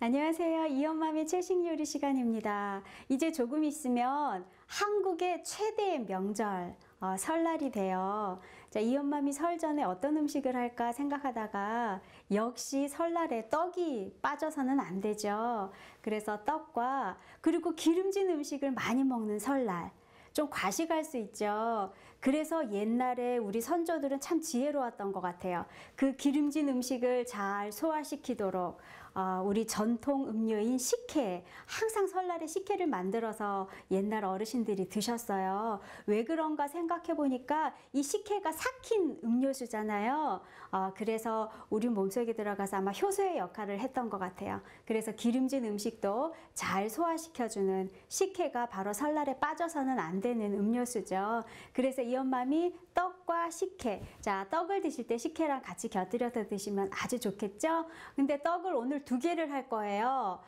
안녕하세요. 이엄맘의 최식 요리 시간입니다. 이제 조금 있으면 한국의 최대의 명절 설날이 돼요. 자, 이엄맘이 설 전에 어떤 음식을 할까 생각하다가 역시 설날에 떡이 빠져서는 안 되죠. 그래서 떡과 그리고 기름진 음식을 많이 먹는 설날. 좀 과식할 수 있죠. 그래서 옛날에 우리 선조들은 참 지혜로웠던 것 같아요. 그 기름진 음식을 잘 소화시키도록 우리 전통 음료인 식혜, 항상 설날에 식혜를 만들어서 옛날 어르신들이 드셨어요. 왜 그런가 생각해 보니까 이 식혜가 삭힌 음료수잖아요. 그래서 우리 몸속에 들어가서 아마 효소의 역할을 했던 것 같아요. 그래서 기름진 음식도 잘 소화시켜주는 식혜가 바로 설날에 빠져서는 안 되는 음료수죠. 그래서 이엄맘이 떡과 식혜, 자, 떡을 드실 때 식혜랑 같이 곁들여서 드시면 아주 좋겠죠. 근데 떡을 오늘 2개를 할 거예요.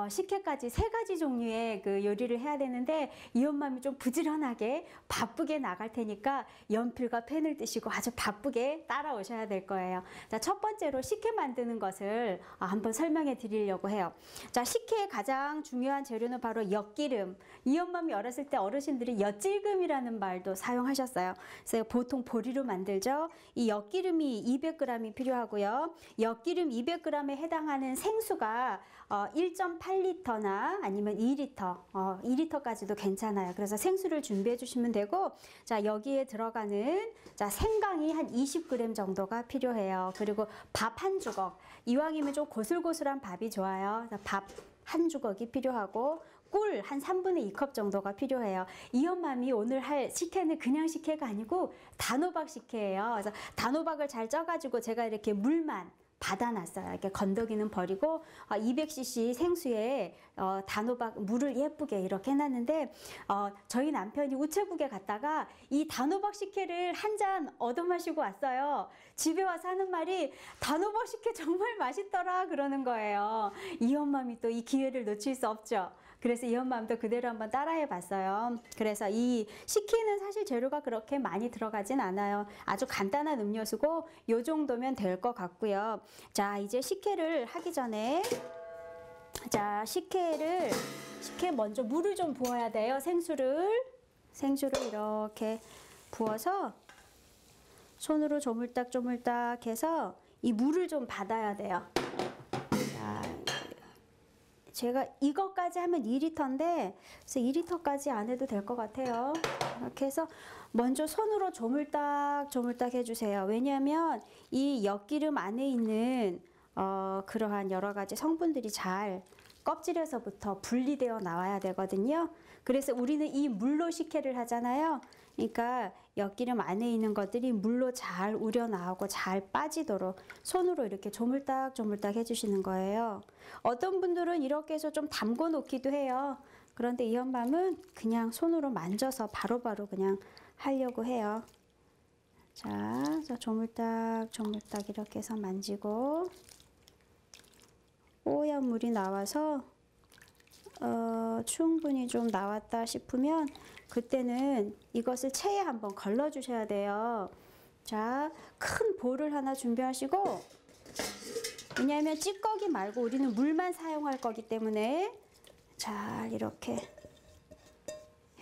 식혜까지 3가지 종류의 그 요리를 해야 되는데 이엄맘이 좀 부지런하게 바쁘게 나갈 테니까 연필과 펜을 뜨시고 아주 바쁘게 따라오셔야 될 거예요. 자, 첫 번째로 식혜 만드는 것을 한번 설명해 드리려고 해요. 자, 식혜의 가장 중요한 재료는 바로 엿기름. 이엄맘이 어렸을 때 어르신들이 엿질금이라는 말도 사용하셨어요. 그래서 보통 보리로 만들죠. 이 엿기름이 200g이 필요하고요. 엿기름 200g에 해당하는 생수가 1.8리터나 아니면 2리터, 2리터까지도 괜찮아요. 그래서 생수를 준비해 주시면 되고, 자, 여기에 들어가는 자, 생강이 한 20g 정도가 필요해요. 그리고 밥 한 주걱. 이왕이면 좀 고슬고슬한 밥이 좋아요. 밥 한 주걱이 필요하고 꿀 한 3분의 2컵 정도가 필요해요. 이엄맘이 오늘 할 식혜는 그냥 식혜가 아니고 단호박 식혜예요. 그래서 단호박을 잘 쪄가지고 제가 이렇게 물만 받아놨어요. 이렇게 건더기는 버리고 200cc 생수에 단호박 물을 예쁘게 이렇게 해놨는데 저희 남편이 우체국에 갔다가 이 단호박 식혜를 한 잔 얻어 마시고 왔어요. 집에 와서 하는 말이 단호박 식혜 정말 맛있더라 그러는 거예요. 이엄맘이 또 이 기회를 놓칠 수 없죠. 그래서 이엄맘도 그대로 한번 따라해 봤어요. 그래서 이 식혜는 사실 재료가 그렇게 많이 들어가진 않아요. 아주 간단한 음료수고 요 정도면 될 것 같고요. 자, 이제 식혜를 하기 전에 자, 식혜 먼저 물을 좀 부어야 돼요. 생수를 이렇게 부어서 손으로 조물딱 해서 이 물을 좀 받아야 돼요. 자, 제가 이것까지 하면 2리터인데 그래서 2리터까지 안 해도 될 것 같아요. 이렇게 해서 먼저 손으로 조물딱 해주세요. 왜냐하면 이 엿기름 안에 있는 그러한 여러 가지 성분들이 잘 껍질에서부터 분리되어 나와야 되거든요. 그래서 우리는 이 물로 식혜를 하잖아요. 그러니까 엿기름 안에 있는 것들이 물로 잘 우려 나오고 잘 빠지도록 손으로 이렇게 조물딱 해주시는 거예요. 어떤 분들은 이렇게 해서 좀 담궈 놓기도 해요. 그런데 이엄맘은 그냥 손으로 만져서 바로바로 그냥 하려고 해요. 자, 조물딱 이렇게 해서 만지고 뽀얀 물이 나와서 충분히 좀 나왔다 싶으면 그때는 이것을 체에 한번 걸러 주셔야 돼요. 자, 큰 볼을 하나 준비하시고, 왜냐하면 찌꺼기 말고 우리는 물만 사용할 거기 때문에 잘 이렇게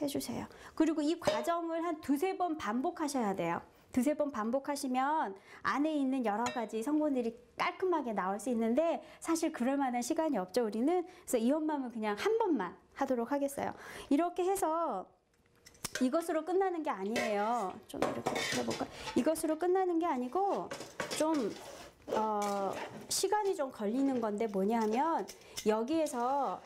해주세요. 그리고 이 과정을 한 2~3번 반복하셔야 돼요. 2~3번 반복하시면 안에 있는 여러 가지 성분들이 깔끔하게 나올 수 있는데 사실 그럴 만한 시간이 없죠, 우리는. 그래서 이엄맘은 그냥 한 번만 하도록 하겠어요. 이렇게 해서 이것으로 끝나는 게 아니에요. 좀 이렇게 해볼까? 이것으로 끝나는 게 아니고 좀 시간이 좀 걸리는 건데 뭐냐 하면 여기에서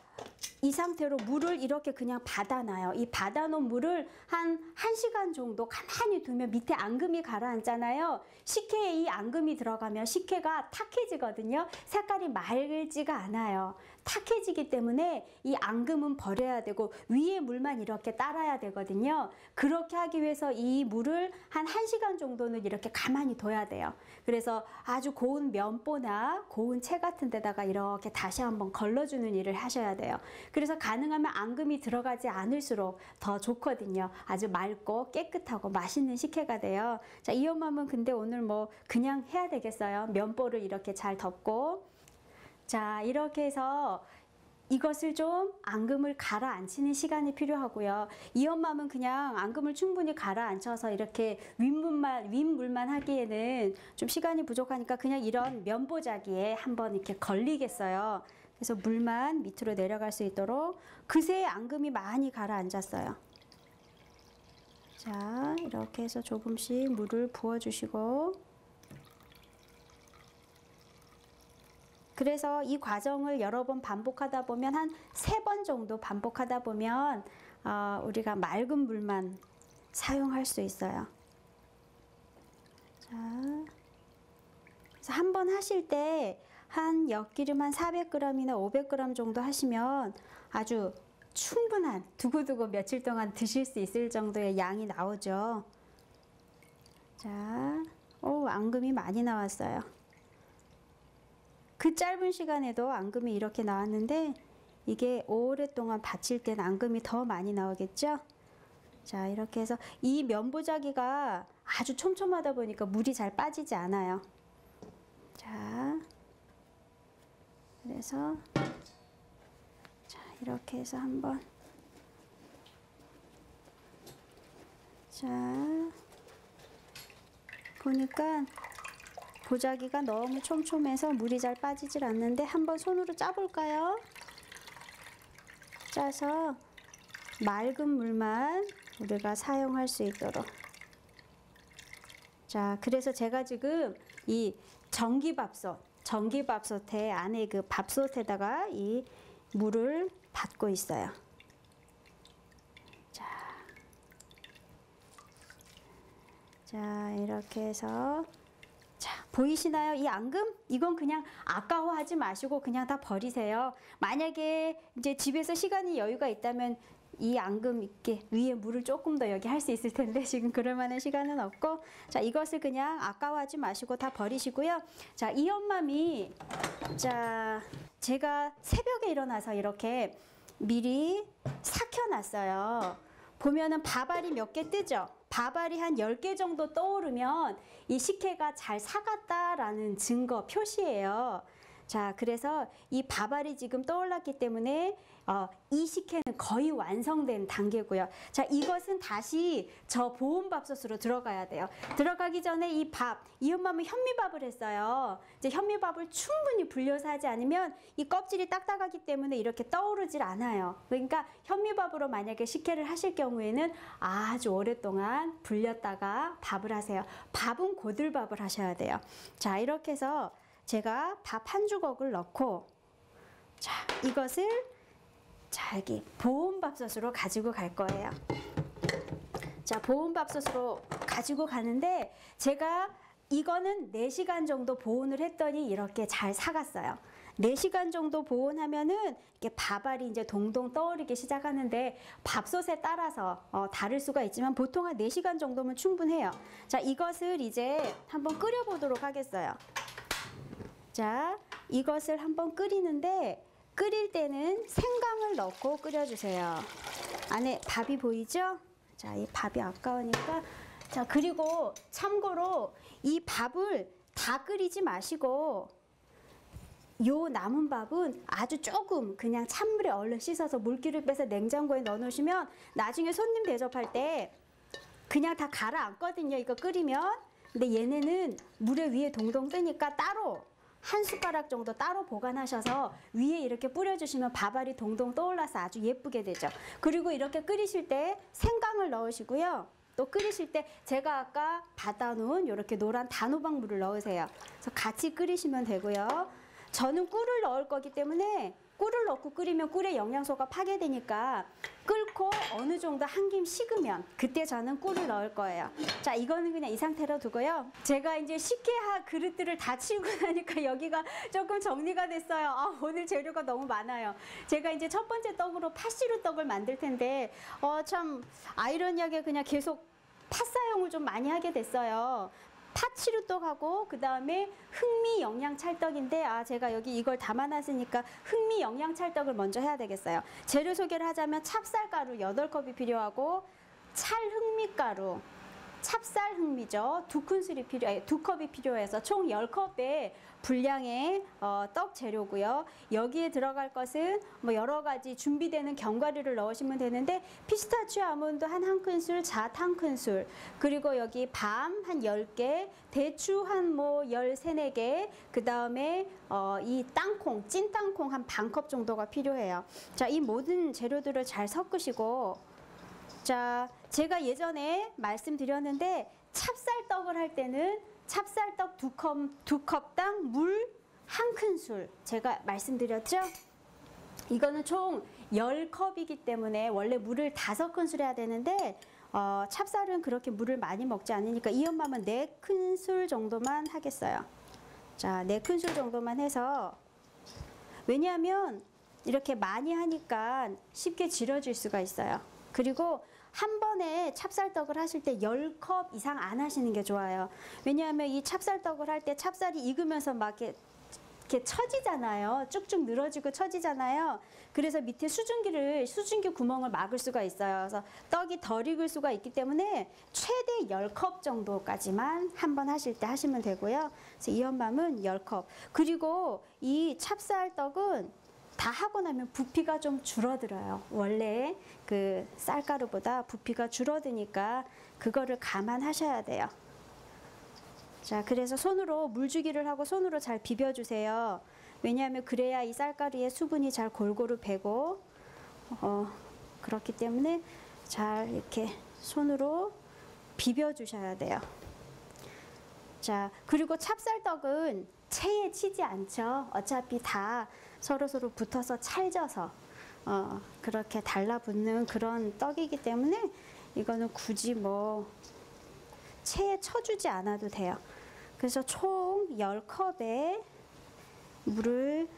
이 상태로 물을 이렇게 그냥 받아놔요. 이 받아놓은 물을 한 1시간 정도 가만히 두면 밑에 앙금이 가라앉잖아요. 식혜에 이 앙금이 들어가면 식혜가 탁해지거든요. 색깔이 맑지가 않아요. 탁해지기 때문에 이 앙금은 버려야 되고 위에 물만 이렇게 따라야 되거든요. 그렇게 하기 위해서 이 물을 한 1시간 정도는 이렇게 가만히 둬야 돼요. 그래서 아주 고운 면보나 고운 채 같은 데다가 이렇게 다시 한번 걸러주는 일을 하셔야 돼요. 그래서 가능하면 앙금이 들어가지 않을수록 더 좋거든요. 아주 맑고 깨끗하고 맛있는 식혜가 돼요. 자, 이엄맘은 근데 오늘 뭐 그냥 해야 되겠어요. 면보를 이렇게 잘 덮고 자, 이렇게 해서 이것을 좀 앙금을 가라앉히는 시간이 필요하고요. 이엄맘은 그냥 앙금을 충분히 가라앉혀서 이렇게 윗물만 하기에는 좀 시간이 부족하니까 그냥 이런 면보자기에 한번 이렇게 걸리겠어요. 그래서 물만 밑으로 내려갈 수 있도록 그새 앙금이 많이 가라앉았어요. 자, 이렇게 해서 조금씩 물을 부어주시고, 그래서 이 과정을 여러 번 반복하다 보면 한 3번 정도 반복하다 보면 우리가 맑은 물만 사용할 수 있어요. 자, 그래서 한 번 하실 때 한 엿기름 한 400g이나 500g 정도 하시면 아주 충분한 두고두고 며칠 동안 드실 수 있을 정도의 양이 나오죠. 자, 앙금이 많이 나왔어요. 그 짧은 시간에도 앙금이 이렇게 나왔는데 이게 오랫동안 받칠 때는 앙금이 더 많이 나오겠죠? 자, 이렇게 해서 이 면보자기가 아주 촘촘하다 보니까 물이 잘 빠지지 않아요. 자, 그래서 자, 이렇게 해서 한번 자, 보니까 보자기가 너무 촘촘해서 물이 잘 빠지질 않는데 한번 손으로 짜볼까요? 짜서 맑은 물만 우리가 사용할 수 있도록. 자, 그래서 제가 지금 이 전기밥솥에 안에 그 밥솥에다가 이 물을 받고 있어요. 자, 이렇게 해서 자, 보이시나요? 이 앙금? 이건 그냥 아까워하지 마시고 그냥 다 버리세요. 만약에 이제 집에서 시간이 여유가 있다면 이 앙금 이렇게 위에 물을 조금 더 여기 할 수 있을 텐데 지금 그럴 만한 시간은 없고, 자, 이것을 그냥 아까워하지 마시고 다 버리시고요. 자, 이엄맘이 자, 제가 새벽에 일어나서 이렇게 미리 삭혀놨어요. 보면은 밥알이 몇 개 뜨죠? 밥알이 한 10개 정도 떠오르면 이 식혜가 잘 삭았다라는 증거 표시예요. 자, 그래서 이 밥알이 지금 떠올랐기 때문에 이 식혜는 거의 완성된 단계고요. 자, 이것은 다시 저 보온밥솥으로 들어가야 돼요. 들어가기 전에 이 엄마는 현미밥을 했어요. 이제 현미밥을 충분히 불려서 하지 않으면 이 껍질이 딱딱하기 때문에 이렇게 떠오르질 않아요. 그러니까 현미밥으로 만약에 식혜를 하실 경우에는 아주 오랫동안 불렸다가 밥을 하세요. 밥은 고들밥을 하셔야 돼요. 자, 이렇게 해서 제가 밥 한 주걱을 넣고, 자, 이것을 자, 여기 보온밥솥으로 가지고 갈 거예요. 자, 보온밥솥으로 가지고 가는데 제가 이거는 4시간 정도 보온을 했더니 이렇게 잘 삭았어요. 4시간 정도 보온하면은 이렇게 밥알이 이제 동동 떠오르기 시작하는데 밥솥에 따라서 다를 수가 있지만 보통 한 4시간 정도면 충분해요. 자, 이것을 이제 한번 끓여 보도록 하겠어요. 자, 이것을 한번 끓이는데 끓일 때는 생강을 넣고 끓여주세요. 안에 밥이 보이죠? 자, 이 밥이 아까우니까. 자, 그리고 참고로 이 밥을 다 끓이지 마시고 요 남은 밥은 아주 조금 그냥 찬물에 얼른 씻어서 물기를 빼서 냉장고에 넣어 놓으시면 나중에 손님 대접할 때 그냥 다 가라앉거든요. 이거 끓이면. 근데 얘네는 물에 위에 동동 뜨니까 따로 한 숟가락 정도 따로 보관하셔서 위에 이렇게 뿌려주시면 밥알이 동동 떠올라서 아주 예쁘게 되죠. 그리고 이렇게 끓이실 때 생강을 넣으시고요. 또 끓이실 때 제가 아까 받아놓은 이렇게 노란 단호박물을 넣으세요. 그래서 같이 끓이시면 되고요. 저는 꿀을 넣을 거기 때문에 꿀을 넣고 끓이면 꿀의 영양소가 파괴되니까 끓고 어느 정도 한 김 식으면 그때 저는 꿀을 넣을 거예요. 자, 이거는 그냥 이 상태로 두고요. 제가 이제 식혜하 그릇들을 다 치우고 나니까 여기가 조금 정리가 됐어요. 오늘 재료가 너무 많아요. 제가 이제 첫 번째 떡으로 팥시루 떡을 만들 텐데 참 아이러니하게 그냥 계속 팥 사용을 좀 많이 하게 됐어요. 팥치루떡하고 그 다음에 흑미 영양찰떡인데 제가 여기 이걸 담아놨으니까 흑미 영양찰떡을 먼저 해야 되겠어요. 재료 소개를 하자면 찹쌀가루 8컵이 필요하고 찰흑미가루, 찹쌀 흑미죠. 2컵이 필요해서 총 10컵의 분량의 떡 재료고요. 여기에 들어갈 것은 뭐 여러 가지 준비되는 견과류를 넣으시면 되는데 피스타치오 아몬드 한 큰술, 잣 한 큰술, 그리고 여기 밤 한 10개, 대추 한 뭐 13, 14개, 그 다음에 이 땅콩, 찐 땅콩 한 반 컵 정도가 필요해요. 자, 이 모든 재료들을 잘 섞으시고, 자, 제가 예전에 말씀드렸는데 찹쌀떡을 할 때는 찹쌀떡 2컵당 물 한 큰술 제가 말씀드렸죠? 이거는 총 10컵이기 때문에 원래 물을 5큰술 해야 되는데 찹쌀은 그렇게 물을 많이 먹지 않으니까 이 엄마는 4큰술 정도만 하겠어요. 자, 4큰술 정도만 해서, 왜냐하면 이렇게 많이 하니까 쉽게 질어질 수가 있어요. 그리고 한 번에 찹쌀떡을 하실 때 10컵 이상 안 하시는 게 좋아요. 왜냐하면 이 찹쌀떡을 할 때 찹쌀이 익으면서 막 이렇게 처지잖아요. 쭉쭉 늘어지고 처지잖아요. 그래서 밑에 수증기 구멍을 막을 수가 있어요. 그래서 떡이 덜 익을 수가 있기 때문에 최대 10컵 정도까지만 한 번 하실 때 하시면 되고요. 그래서 이 엄맘은 10컵. 그리고 이 찹쌀떡은 다 하고 나면 부피가 좀 줄어들어요. 원래 그 쌀가루보다 부피가 줄어드니까 그거를 감안하셔야 돼요. 자, 그래서 손으로 물주기를 하고 손으로 잘 비벼주세요. 왜냐하면 그래야 이 쌀가루의 수분이 잘 골고루 배고 그렇기 때문에 잘 이렇게 손으로 비벼주셔야 돼요. 자, 그리고 찹쌀떡은 체에 치지 않죠. 어차피 다 서로서로 붙어서 찰져서 그렇게 달라붙는 그런 떡이기 때문에 이거는 굳이 뭐 체에 쳐주지 않아도 돼요. 그래서 총 10컵의 물을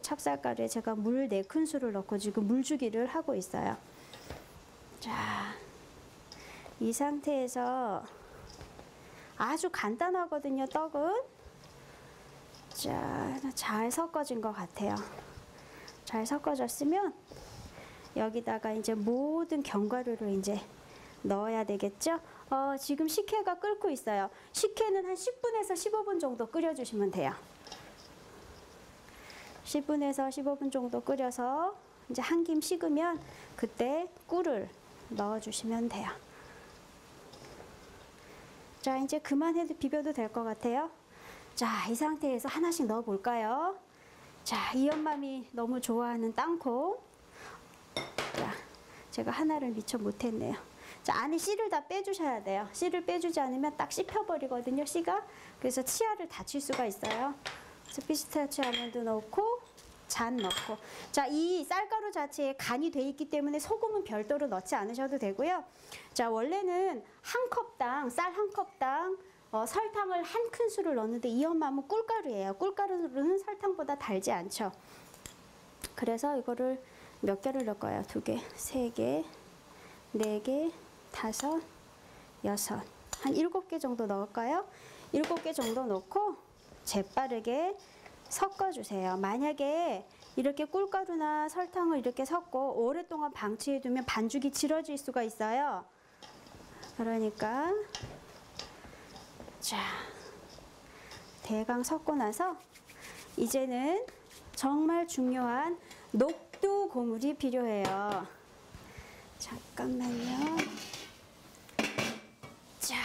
찹쌀가루에 제가 물 4큰술을 넣고 지금 물주기를 하고 있어요. 자, 이 상태에서 아주 간단하거든요, 떡은. 자, 잘 섞어진 것 같아요. 잘 섞어졌으면 여기다가 이제 모든 견과류를 이제 넣어야 되겠죠? 지금 식혜가 끓고 있어요. 식혜는 한 10분에서 15분 정도 끓여주시면 돼요. 10분에서 15분 정도 끓여서 이제 한 김 식으면 그때 꿀을 넣어주시면 돼요. 자, 이제 그만해도 비벼도 될 것 같아요. 자, 이 상태에서 하나씩 넣어 볼까요? 자, 이 엄맘이 너무 좋아하는 땅콩. 자, 제가 하나를 미처 못했네요. 자, 안에 씨를 다 빼주셔야 돼요. 씨를 빼주지 않으면 딱 씹혀버리거든요, 씨가. 그래서 치아를 다칠 수가 있어요. 그래서 피스타치오 아몬드 넣고 잣 넣고. 자, 이 쌀가루 자체에 간이 돼 있기 때문에 소금은 별도로 넣지 않으셔도 되고요. 자, 원래는 쌀 한 컵당 설탕을 한 큰술을 넣는데 이 엄마는 꿀가루예요. 꿀가루는 설탕보다 달지 않죠. 그래서 이거를 몇 개를 넣을 거예요? 2개, 3개, 4개, 5, 6, 한 7개 정도 넣을까요? 7개 정도 넣고 재빠르게 섞어주세요. 만약에 이렇게 꿀가루나 설탕을 이렇게 섞고 오랫동안 방치해두면 반죽이 질어질 수가 있어요. 그러니까 자, 대강 섞고 나서 이제는 정말 중요한 녹두 고물이 필요해요. 잠깐만요. 자,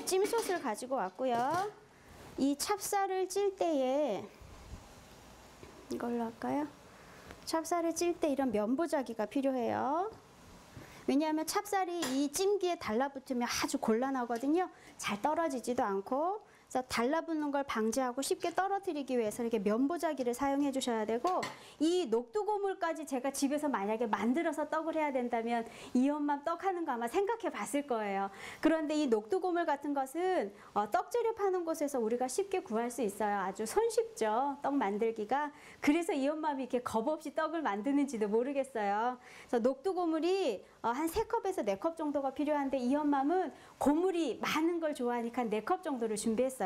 찜솥을 가지고 왔고요. 이 찹쌀을 찔 때에 이걸로 할까요? 찹쌀을 찔 때 이런 면보자기가 필요해요. 왜냐하면 찹쌀이 이 찜기에 달라붙으면 아주 곤란하거든요. 잘 떨어지지도 않고. 그래서 달라붙는 걸 방지하고 쉽게 떨어뜨리기 위해서 이렇게 면보자기를 사용해 주셔야 되고, 이 녹두고물까지 제가 집에서 만약에 만들어서 떡을 해야 된다면 이 엄마 떡하는 거 아마 생각해 봤을 거예요. 그런데 이 녹두고물 같은 것은 떡재료 파는 곳에서 우리가 쉽게 구할 수 있어요. 아주 손쉽죠, 떡 만들기가. 그래서 이 엄마가 이렇게 겁 없이 떡을 만드는지도 모르겠어요. 그래서 녹두고물이 한 3컵에서 4컵 정도가 필요한데 이 엄마는 고물이 많은 걸 좋아하니까 4컵 정도를 준비했어요.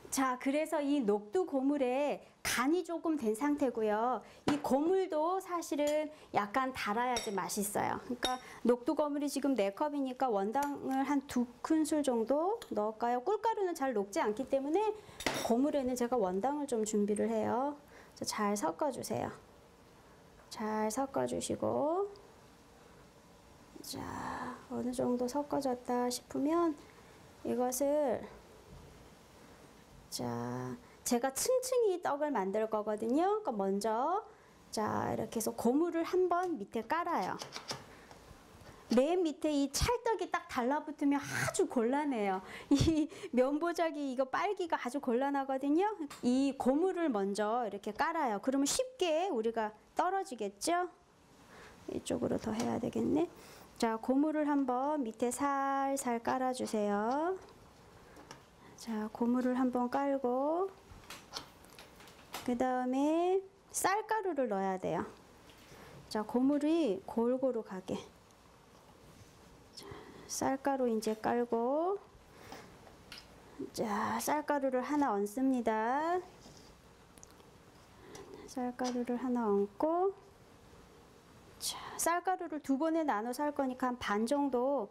자, 그래서 이 녹두 고물에 간이 조금 된 상태고요. 이 고물도 사실은 약간 달아야지 맛있어요. 그러니까 녹두 고물이 지금 4컵이니까 원당을 한 2큰술 정도 넣을까요? 꿀가루는 잘 녹지 않기 때문에 고물에는 제가 원당을 좀 준비를 해요. 잘 섞어주세요. 잘 섞어주시고, 자, 어느 정도 섞어졌다 싶으면 이것을, 자, 제가 층층이 떡을 만들 거거든요. 그러니까 먼저, 자, 이렇게 해서 고물을 한번 밑에 깔아요. 맨 밑에 이 찰떡이 딱 달라붙으면 아주 곤란해요. 이 면보자기 이거 빨기가 아주 곤란하거든요. 이 고물을 먼저 이렇게 깔아요. 그러면 쉽게 우리가 떨어지겠죠? 이쪽으로 더 해야 되겠네. 자, 고물을 한번 밑에 살살 깔아주세요. 자, 고물을 한번 깔고, 그 다음에 쌀가루를 넣어야 돼요. 자, 고물이 골고루 가게. 자, 쌀가루 이제 깔고, 자, 쌀가루를 하나 얹습니다. 쌀가루를 하나 얹고, 자, 쌀가루를 2번에 나눠 쌀 거니까 한 반 정도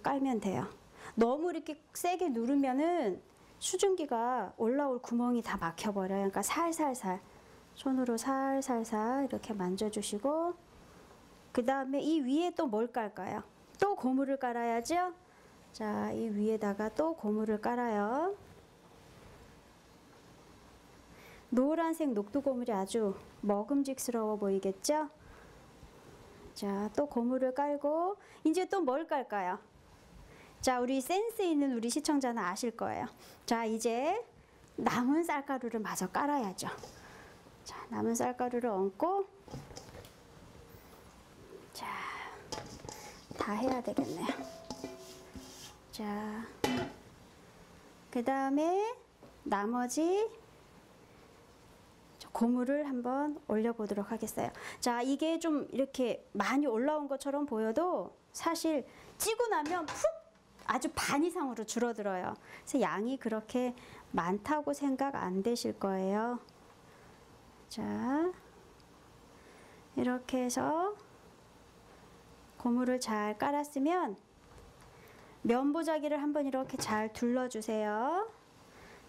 깔면 돼요. 너무 이렇게 세게 누르면은 수증기가 올라올 구멍이 다 막혀버려요. 그러니까 살살살, 손으로 살살살 이렇게 만져주시고, 그 다음에 이 위에 또 뭘 깔까요? 또 고물을 깔아야죠? 자, 이 위에다가 또 고물을 깔아요. 노란색 녹두 고물이 아주 먹음직스러워 보이겠죠? 자, 또 고물을 깔고, 이제 또 뭘 깔까요? 자, 우리 센스 있는 우리 시청자는 아실 거예요. 자, 이제 남은 쌀가루를 마저 깔아야죠. 자, 남은 쌀가루를 얹고, 자, 다 해야 되겠네요. 자, 그 다음에 나머지 고물을 한번 올려보도록 하겠어요. 자, 이게 좀 이렇게 많이 올라온 것처럼 보여도 사실 찌고 나면 푹 아주 반 이상으로 줄어들어요. 그래서 양이 그렇게 많다고 생각 안 되실 거예요. 자, 이렇게 해서 고물을 잘 깔았으면 면보자기를 한번 이렇게 잘 둘러주세요.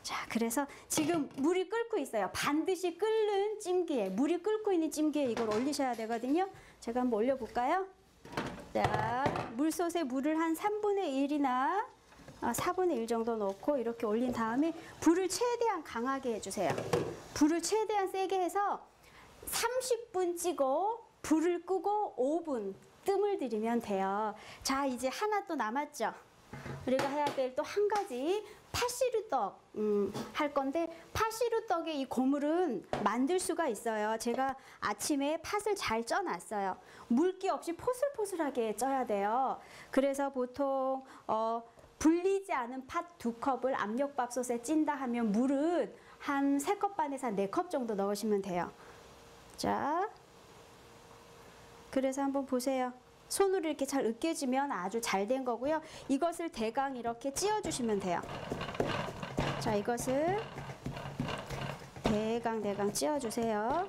자, 그래서 지금 물이 끓고 있어요. 반드시 끓는 찜기에, 물이 끓고 있는 찜기에 이걸 올리셔야 되거든요. 제가 한번 올려볼까요? 자, 물솥에 물을 한 3분의 1이나 4분의 1 정도 넣고 이렇게 올린 다음에 불을 최대한 강하게 해주세요. 불을 최대한 세게 해서 30분 찌고 불을 끄고 5분 뜸을 들이면 돼요. 자, 이제 하나 또 남았죠. 우리가 해야 될 또 한 가지 팥시루떡 할 건데, 팥시루떡의 이 고물은 만들 수가 있어요. 제가 아침에 팥을 잘 쪄놨어요. 물기 없이 포슬포슬하게 쪄야 돼요. 그래서 보통 불리지 않은 팥 2컵을 압력밥솥에 찐다 하면 물은 한 3컵 반에서 4컵 정도 넣으시면 돼요. 자, 그래서 한번 보세요. 손으로 이렇게 잘 으깨지면 아주 잘 된 거고요. 이것을 대강 이렇게 찧어주시면 돼요. 자, 이것을 대강 찧어주세요.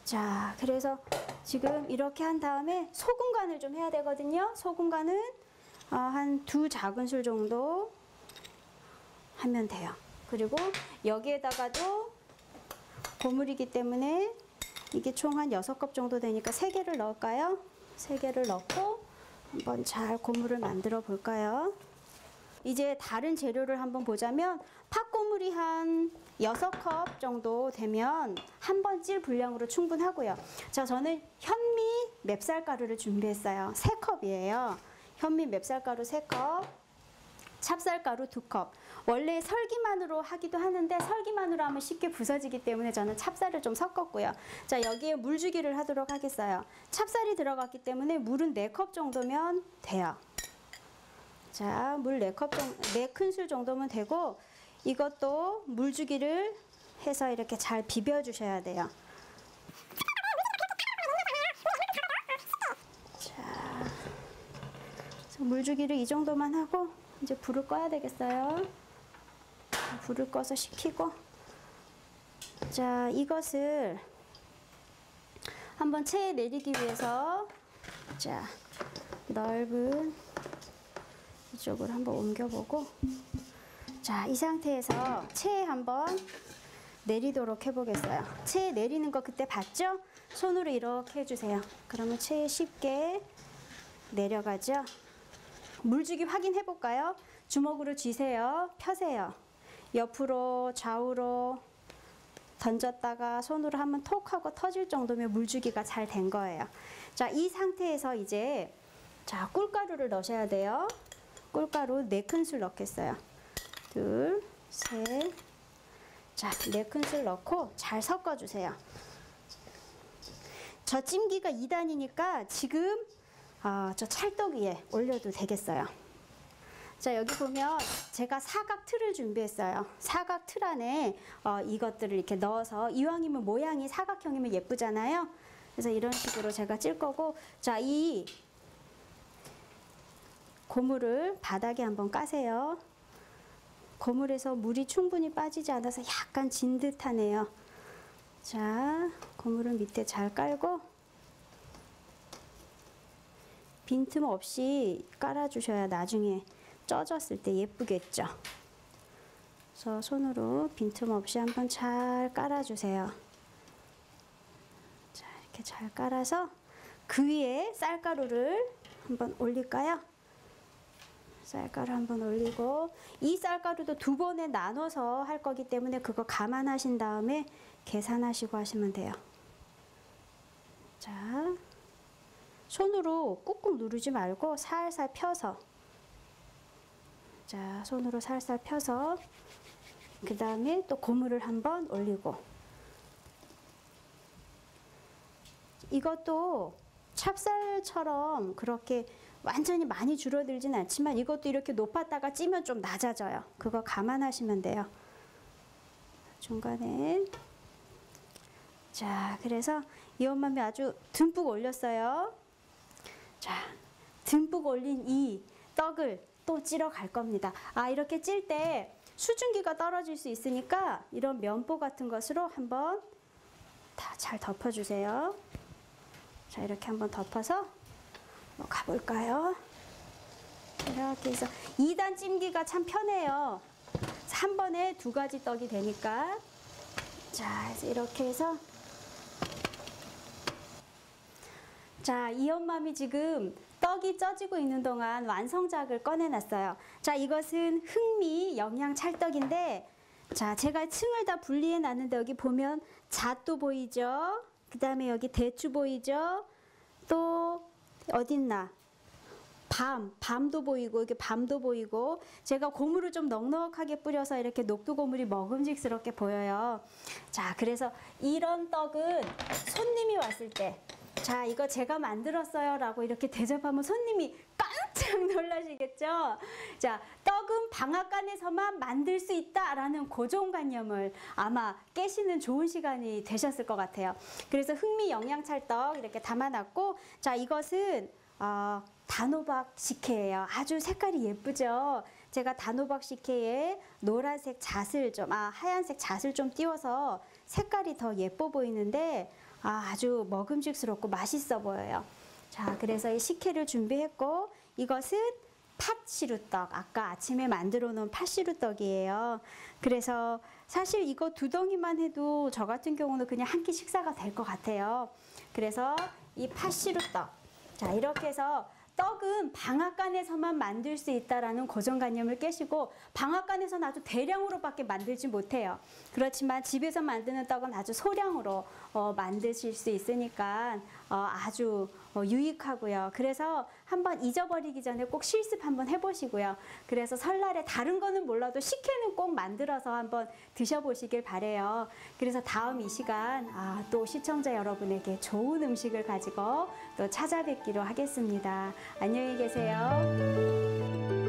자, 그래서 지금 이렇게 한 다음에 소금 간을 좀 해야 되거든요. 소금 간은 한 2작은술 정도 하면 돼요. 그리고 여기에다가도 고물이기 때문에 이게 총 한 6컵 정도 되니까 3개를 넣을까요? 3개를 넣고 한번 잘 고물을 만들어 볼까요? 이제 다른 재료를 한번 보자면 팥고물이 한 6컵 정도 되면 한 번 찔 분량으로 충분하고요. 자, 저는 현미 맵쌀가루를 준비했어요. 3컵이에요. 현미 맵쌀가루 3컵, 찹쌀가루 2컵. 원래 설기만으로 하기도 하는데 설기만으로 하면 쉽게 부서지기 때문에 저는 찹쌀을 좀 섞었고요. 자, 여기에 물주기를 하도록 하겠어요. 찹쌀이 들어갔기 때문에 물은 4컵 정도면 돼요. 자, 물 4큰술 정도면 되고, 이것도 물주기를 해서 이렇게 잘 비벼주셔야 돼요. 자, 물주기를 이 정도만 하고 이제 불을 꺼야 되겠어요. 불을 꺼서 식히고, 자, 이것을 한번 체에 내리기 위해서, 자, 넓은 이쪽으로 한번 옮겨보고, 자, 이 상태에서 체에 한번 내리도록 해보겠어요. 체에 내리는 거 그때 봤죠? 손으로 이렇게 해주세요. 그러면 체에 쉽게 내려가죠. 물주기 확인해 볼까요? 주먹으로 쥐세요. 펴세요. 옆으로 좌우로 던졌다가 손으로 한번 톡 하고 터질 정도면 물주기가 잘 된 거예요. 자, 이 상태에서 이제 자, 꿀가루를 넣으셔야 돼요. 꿀가루 4큰술 넣겠어요. 둘, 셋. 자, 4큰술 넣고 잘 섞어주세요. 저 찜기가 2단이니까 지금 저 찰떡 위에 올려도 되겠어요. 자, 여기 보면 제가 사각 틀을 준비했어요. 사각 틀 안에 이것들을 이렇게 넣어서, 이왕이면 모양이 사각형이면 예쁘잖아요. 그래서 이런 식으로 제가 찔 거고, 자, 이 고물을 바닥에 한번 까세요. 고물에서 물이 충분히 빠지지 않아서 약간 진 듯하네요. 자, 고물을 밑에 잘 깔고 빈틈 없이 깔아주셔야 나중에 쪄졌을 때 예쁘겠죠. 그래서 손으로 빈틈 없이 한번 잘 깔아주세요. 자, 이렇게 잘 깔아서 그 위에 쌀가루를 한번 올릴까요? 쌀가루 한번 올리고, 이 쌀가루도 2번에 나눠서 할 거기 때문에 그거 감안하신 다음에 계산하시고 하시면 돼요. 자, 손으로 꾹꾹 누르지 말고 살살 펴서, 자, 손으로 살살 펴서 그 다음에 또 고물을 한번 올리고, 이것도 찹쌀처럼 그렇게 완전히 많이 줄어들진 않지만 이것도 이렇게 높았다가 찌면 좀 낮아져요. 그거 감안하시면 돼요. 중간에. 자, 그래서 이 엄마미 아주 듬뿍 올렸어요. 자, 듬뿍 올린 이 떡을 또 찌러 갈 겁니다. 이렇게 찔 때 수증기가 떨어질 수 있으니까 이런 면보 같은 것으로 한번 다 잘 덮어주세요. 자, 이렇게 한번 덮어서 가볼까요? 이렇게 해서 2단 찜기가 참 편해요. 한 번에 2가지 떡이 되니까. 자, 이렇게 해서, 자, 이 엄마미 지금 떡이 쪄지고 있는 동안 완성작을 꺼내놨어요. 자, 이것은 흑미 영양 찰떡인데, 자, 제가 층을 다 분리해 놨는데 여기 보면 잣도 보이죠? 그 다음에 여기 대추 보이죠? 또 어딨나? 밤도 보이고, 이렇게 밤도 보이고, 제가 고물을 좀 넉넉하게 뿌려서 이렇게 녹두고물이 먹음직스럽게 보여요. 자, 그래서 이런 떡은 손님이 왔을 때, 자, 이거 제가 만들었어요 라고 이렇게 대접하면 손님이 깜짝 놀라시겠죠? 자, 떡은 방앗간에서만 만들 수 있다라는 고정관념을 아마 깨시는 좋은 시간이 되셨을 것 같아요. 그래서 흑미 영양찰떡 이렇게 담아놨고, 자, 이것은 단호박 식혜예요. 아주 색깔이 예쁘죠? 제가 단호박 식혜에 노란색 잣을 좀, 하얀색 잣을 좀 띄워서 색깔이 더 예뻐 보이는데, 아주 먹음직스럽고 맛있어 보여요. 자, 그래서 이 식혜를 준비했고, 이것은 팥시루떡, 아까 아침에 만들어 놓은 팥시루떡이에요. 그래서 사실 이거 2덩이만 해도 저 같은 경우는 그냥 한 끼 식사가 될 것 같아요. 그래서 이 팥시루떡, 자, 이렇게 해서 떡은 방앗간에서만 만들 수 있다라는 고정관념을 깨시고, 방앗간에서는 아주 대량으로밖에 만들지 못해요. 그렇지만 집에서 만드는 떡은 아주 소량으로 만드실 수 있으니까 아주 유익하고요. 그래서 한번 잊어버리기 전에 꼭 실습 한번 해보시고요. 그래서 설날에 다른 거는 몰라도 식혜는 꼭 만들어서 한번 드셔보시길 바래요. 그래서 다음 이 시간 또 시청자 여러분에게 좋은 음식을 가지고 또 찾아뵙기로 하겠습니다. 안녕히 계세요.